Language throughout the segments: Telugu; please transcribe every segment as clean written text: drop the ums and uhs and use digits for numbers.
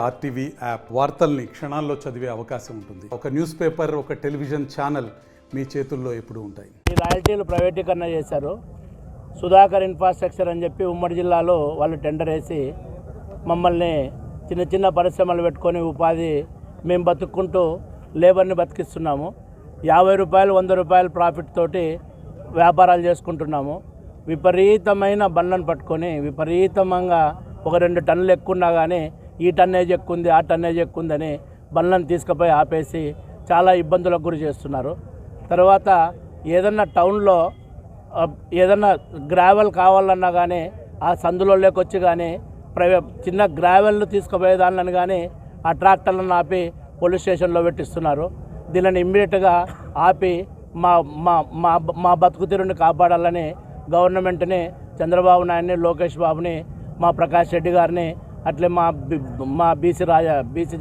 ఆర్టీవీ యాప్ వార్తల్ని క్షణాల్లో చదివే అవకాశం ఉంటుంది. ఒక న్యూస్ పేపర్, ఒక టెలివిజన్ ఛానల్ మీ చేతుల్లో ఎప్పుడూ ఉంటాయి. ఈ రాయల్టీలు ప్రైవేటీకరణ చేశారు. సుధాకర్ ఇన్ఫ్రాస్ట్రక్చర్ అని చెప్పి ఉమ్మడి జిల్లాలో వాళ్ళు టెండర్ వేసి మమ్మల్ని చిన్న చిన్న పరిశ్రమలు పెట్టుకొని ఉపాధి మేము బతుక్కుంటూ లేబర్ని బతికిస్తున్నాము. 50 రూపాయలు 100 రూపాయలు ప్రాఫిట్ తోటి వ్యాపారాలు చేసుకుంటున్నాము. విపరీతమైన బండ్లను పట్టుకొని విపరీతంగా ఒక 2 టన్నులు ఎక్కువన్నా కానీ ఈ టన్నేజ్ ఎక్కువ ఉంది, ఆ టన్నేజ్ ఎక్కువ ఉందని బండ్లను తీసుకుపోయి ఆపేసి చాలా ఇబ్బందులకు గురి చేస్తున్నారు. తర్వాత ఏదన్నా టౌన్లో ఏదన్నా గ్రావెల్ కావాలన్నా కానీ ఆ సందులోకి వచ్చి కానీ చిన్న గ్రావెల్ను తీసుకుపోయేదాన్ని కానీ ఆ ట్రాక్టర్లను ఆపి పోలీస్ స్టేషన్లో పెట్టిస్తున్నారు. దీనిని ఇమ్మీడియట్గా ఆపి మా మా మా మా బతుకు తీరుని కాపాడాలని గవర్నమెంట్ని, చంద్రబాబు నాయుడిని, లోకేష్ బాబుని, మా ప్రకాష్ రెడ్డి గారిని, అట్లే మా బీసీ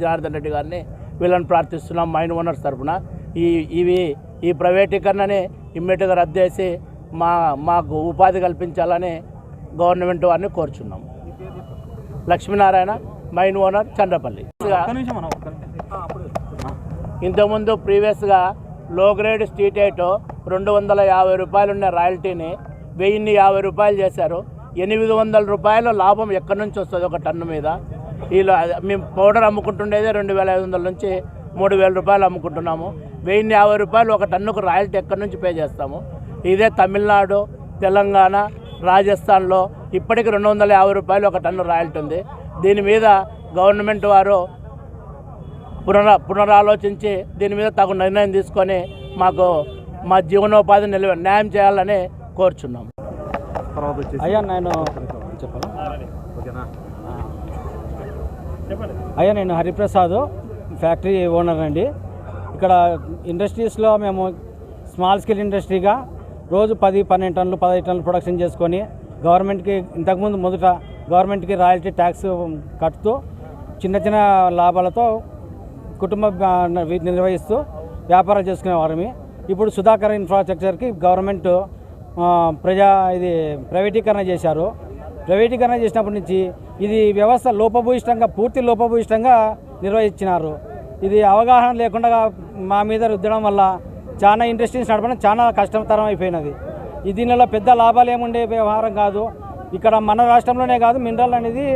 జనార్దన్ రెడ్డి గారిని వీళ్ళని ప్రార్థిస్తున్నాం. మైన్ ఓనర్స్ తరఫున ఈ ప్రైవేటీకరణని ఇమ్మీడియట్గా రద్దు చేసి మాకు ఉపాధి కల్పించాలని గవర్నమెంట్ వారిని కోరుచున్నాం. Lakshminarayana, mine owner, Chandrapalli. ఇంతకుముందు ప్రీవియస్గా లో గ్రేడ్ స్ట్రీట్ ఎయిట్ 250 రూపాయలు ఉన్న రాయల్టీని 1050 రూపాయలు చేశారు. 800 రూపాయల లాభం ఎక్కడి నుంచి వస్తుంది ఒక టన్ను మీద? వీళ్ళు మేము పౌడర్ అమ్ముకుంటుండేదే 2500 నుంచి 3000 రూపాయలు అమ్ముకుంటున్నాము. 1050 రూపాయలు ఒక టన్నుకు రాయల్టీ ఎక్కడి నుంచి పే చేస్తాము? ఇదే తమిళనాడు, తెలంగాణ, రాజస్థాన్లో ఇప్పటికి 250 రూపాయలు ఒక టన్ను రాయల్టీ ఉంది. దీని మీద గవర్నమెంట్ వారు పునరాలోచించి దీని మీద తగు నిర్ణయం తీసుకొని మాకు మా జీవనోపాధి న్యాయం చేయాలని కోరుచున్నాం. అయ్యా నేను చెప్పాలా? అయ్యా నేను హరిప్రసాద్, ఫ్యాక్టరీ ఓనర్ అండి. ఇక్కడ ఇండస్ట్రీస్లో మేము స్మాల్ స్కేల్ ఇండస్ట్రీగా రోజు 10-12 టన్నులు 15 టన్నులు ప్రొడక్షన్ చేసుకొని గవర్నమెంట్కి ఇంతకుముందు మొదట గవర్నమెంట్కి రాయల్టీ ట్యాక్స్ కట్టుతూ చిన్న చిన్న లాభాలతో కుటుంబ నిర్వహిస్తూ వ్యాపారాలు చేసుకునేవారమి. ఇప్పుడు సుధాకర్ ఇన్ఫ్రాస్ట్రక్చర్కి గవర్నమెంట్ ప్రైవేటీకరణ చేశారు. ప్రైవేటీకరణ చేసినప్పటి నుంచి ఇది వ్యవస్థ పూర్తి లోపభూయిష్టంగా నిర్వహించినారు. ఇది అవగాహన లేకుండా మా మీద రుద్దడం వల్ల చాలా ఇండస్ట్రీస్ నడపడం చాలా కష్టతరం అయిపోయినది. దీనిలో పెద్ద లాభాలు ఏముండే వ్యవహారం కాదు. ఇక్కడ మన రాష్ట్రంలోనే కాదు, మినరల్ అనేది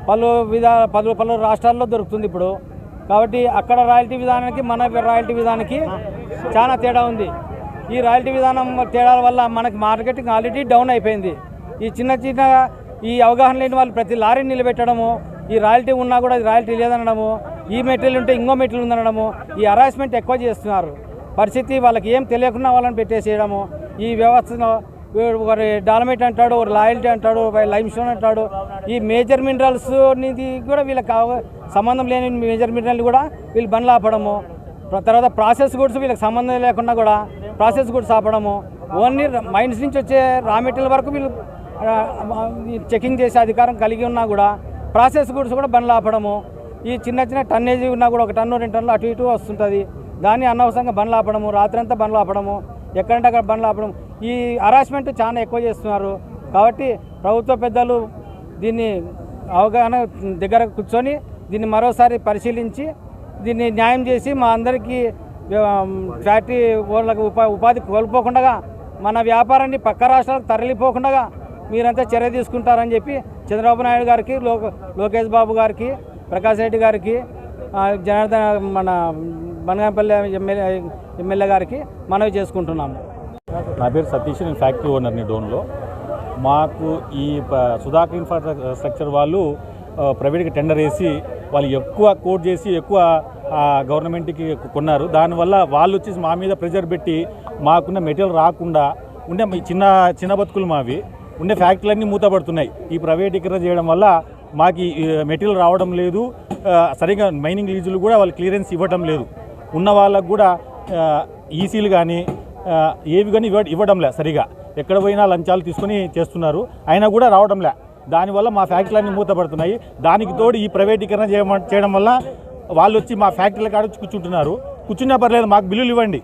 పలు రాష్ట్రాల్లో దొరుకుతుంది ఇప్పుడు. కాబట్టి అక్కడ రాయల్టీ విధానానికి మన రాయల్టీ విధానానికి చాలా తేడా ఉంది. ఈ రాయల్టీ విధానం తేడాల వల్ల మనకి మార్కెటింగ్ ఆల్రెడీ డౌన్ అయిపోయింది. ఈ చిన్న ఈ అవగాహన లేని వాళ్ళు ప్రతి లారీని నిలబెట్టడము, ఈ రాయల్టీ ఉన్నా కూడా రాయల్టీ లేదనడము, ఈ మెటీరియల్ ఉంటే ఇంకో మెటీరియల్ ఉందనడము, ఈ హరాస్మెంట్ ఎక్కువ చేస్తున్నారు. పరిస్థితి వాళ్ళకి ఏం తెలియకుండా వాళ్ళని పెట్టేసేయడము. ఈ వ్యవస్థలో ఒకరి డాలమైట్ అంటాడు, ఒక లాయల్టీ అంటాడు, లైమ్ స్టోన్ అంటాడు. ఈ మేజర్ మినరల్స్ అనేది కూడా వీళ్ళకి సంబంధం లేని మేజర్ మినరల్ కూడా వీళ్ళు బండ్లు ఆపడము. తర్వాత ప్రాసెస్ గుడ్స్ వీళ్ళకి సంబంధం లేకుండా కూడా ప్రాసెస్ గుడ్స్ ఆపడము. ఓన్లీ మైన్స్ నుంచి వచ్చే రా మెటీరియల్ వరకు వీళ్ళు చెకింగ్ చేసే అధికారం కలిగి ఉన్నా కూడా ప్రాసెస్ గుడ్స్ కూడా బండ్లు ఆపడము. ఈ చిన్న టన్నేజ్ ఉన్నా కూడా 1 టన్ను 2 టన్నులు అటు ఇటు వస్తుంటుంది. దాన్ని అనవసరంగా బండ్లు ఆపడము, రాత్రంతా బండ్లు ఆపడము, ఎక్కడంటే అక్కడ బండ్లు ఆపడం. ఈ హరాస్మెంట్ చాలా ఎక్కువ చేస్తున్నారు. కాబట్టి ప్రభుత్వ పెద్దలు దీన్ని అవగాహన దగ్గర కూర్చొని దీన్ని మరోసారి పరిశీలించి దీన్ని న్యాయం చేసి మా అందరికీ ఫ్యాక్టరీ ఓనర్లకు ఉపాధి కోల్పోకుండా మన వ్యాపారాన్ని పక్క రాష్ట్రాలకు తరలిపోకుండా మీరంతా చర్య తీసుకుంటారని చెప్పి చంద్రబాబు నాయుడు గారికి, లోకేష్ బాబు గారికి, ప్రకాష్ రెడ్డి గారికి, జనార్దన్ మన బనగానపల్లి ఎమ్మెల్యే గారికి మనవి చేసుకుంటున్నాము. నా పేరు సతీష్, నేను ఫ్యాక్టరీ ఓనర్ని డోన్లో. మాకు ఈ సుధాకర్ ఇన్ఫ్రాస్ట్రక్చర్ వాళ్ళు ప్రైవేట్గా టెండర్ వేసి వాళ్ళు ఎక్కువ కోట్ చేసి ఎక్కువ గవర్నమెంట్కి కొన్నారు. దానివల్ల వాళ్ళు వచ్చేసి మా మీద ప్రెజర్ పెట్టి మాకున్న మెటీరియల్ రాకుండా ఉండే చిన్న బతుకులు మావి ఉండే ఫ్యాక్టరీలన్నీ మూతపడుతున్నాయి. ఈ ప్రైవేటీకరణ చేయడం వల్ల మాకు మెటీరియల్ రావడం లేదు. సరిగా మైనింగ్ లీజులు కూడా వాళ్ళు క్లియరెన్స్ ఇవ్వడం లేదు. ఉన్న వాళ్ళకు కూడా ఈసీలు కానీ ఏవి కానీ ఇవ్వడం లే. సరిగా ఎక్కడ పోయినా లంచాలు తీసుకొని చేస్తున్నారు, అయినా కూడా రావడం లే. దానివల్ల మా ఫ్యాక్టరీలన్నీ మూతపడుతున్నాయి. దానికి తోడు ఈ ప్రైవేటీకరణ చేయడం వల్ల వాళ్ళు వచ్చి మా ఫ్యాక్టరీల కాడ వచ్చి కూర్చుంటున్నారు. కూర్చున్నా పర్లేదు, మాకు బిల్లులు ఇవ్వండి,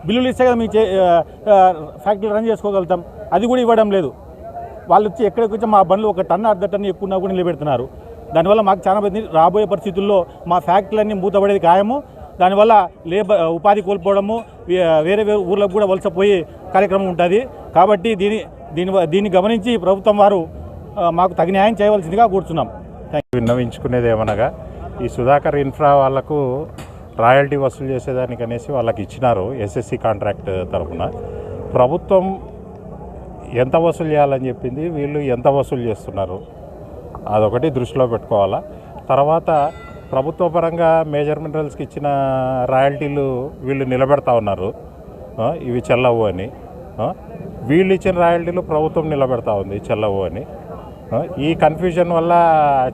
బిల్లులు ఇస్తే కదా మీ ఫ్యాక్టరీ రన్ చేసుకోగలుగుతాం. అది కూడా ఇవ్వడం లేదు. వాళ్ళు వచ్చి ఎక్కడికి వచ్చి మా బండ్లు 1 టన్ను 1/2 టన్ను ఎక్కువ కూడా నిలబెడుతున్నారు. దానివల్ల మాకు చాలా మంది రాబోయే పరిస్థితుల్లో మా ఫ్యాక్టరీలన్నీ మూతపడేది ఖాయము. దానివల్ల ఉపాధి కోల్పోవడము, వేరే ఊర్లకు కూడా వలసపోయే కార్యక్రమం ఉంటుంది. కాబట్టి దీన్ని గమనించి ప్రభుత్వం వారు మాకు తగిన న్యాయం చేయవలసిందిగా కూర్చున్నాం. విన్నవించుకునేది ఏమనగా, ఈ సుధాకర్ ఇన్ఫ్రా వాళ్లకు రాయల్టీ వసూలు చేసేదానికి అనేసి వాళ్ళకి ఇచ్చినారు ఎస్ఎస్సి కాంట్రాక్ట్ తరఫున. ప్రభుత్వం ఎంత వసూలు చేయాలని చెప్పింది, వీళ్ళు ఎంత వసూలు చేస్తున్నారు అదొకటి దృష్టిలో పెట్టుకోవాలా. తర్వాత ప్రభుత్వ పరంగా మేజర్ మినరల్స్కి ఇచ్చిన రాయల్టీలు వీళ్ళు నిలబెడతా ఉన్నారు, ఇవి చెల్లవు అని. వీళ్ళు ఇచ్చిన రాయల్టీలు ప్రభుత్వం నిలబెడతా ఉంది చెల్లవు అని. ఈ కన్ఫ్యూజన్ వల్ల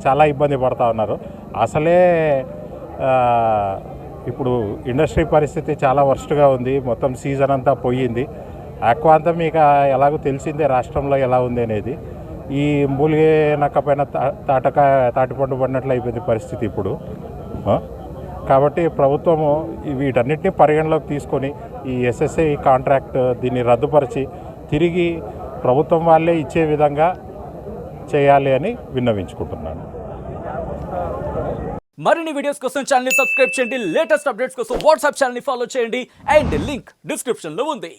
చాలా ఇబ్బంది పడతా ఉన్నారు. అసలే ఇప్పుడు ఇండస్ట్రీ పరిస్థితి చాలా వర్స్ట్గా ఉంది. మొత్తం సీజన్ అంతా పోయింది. ఆక్వా అంతా మీకు ఎలాగో తెలిసిందే రాష్ట్రంలో ఎలా ఉంది అనేది. ఈ మూలిగే నక్కపైన తాటిపండు పడినట్లు అయిపోయింది పరిస్థితి ఇప్పుడు. కాబట్టి ప్రభుత్వము వీటన్నిటిని పరిగణలోకి తీసుకొని ఈ ఎస్ఎస్ఐ కాంట్రాక్ట్ దీన్ని రద్దుపరిచి తిరిగి ప్రభుత్వం వాళ్ళే ఇచ్చే విధంగా చేయాలి అని విన్నవించుకుంటున్నాను. మరిన్ని వీడియోస్ కోసం ఛానల్ ని సబ్స్క్రైబ్ చేయండి. లేటెస్ట్ అప్డేట్స్ కోసం వాట్సాప్ ఛానల్ ని ఫాలో చేయండి. అండ్ లింక్ డిస్క్రిప్షన్ లో ఉంది.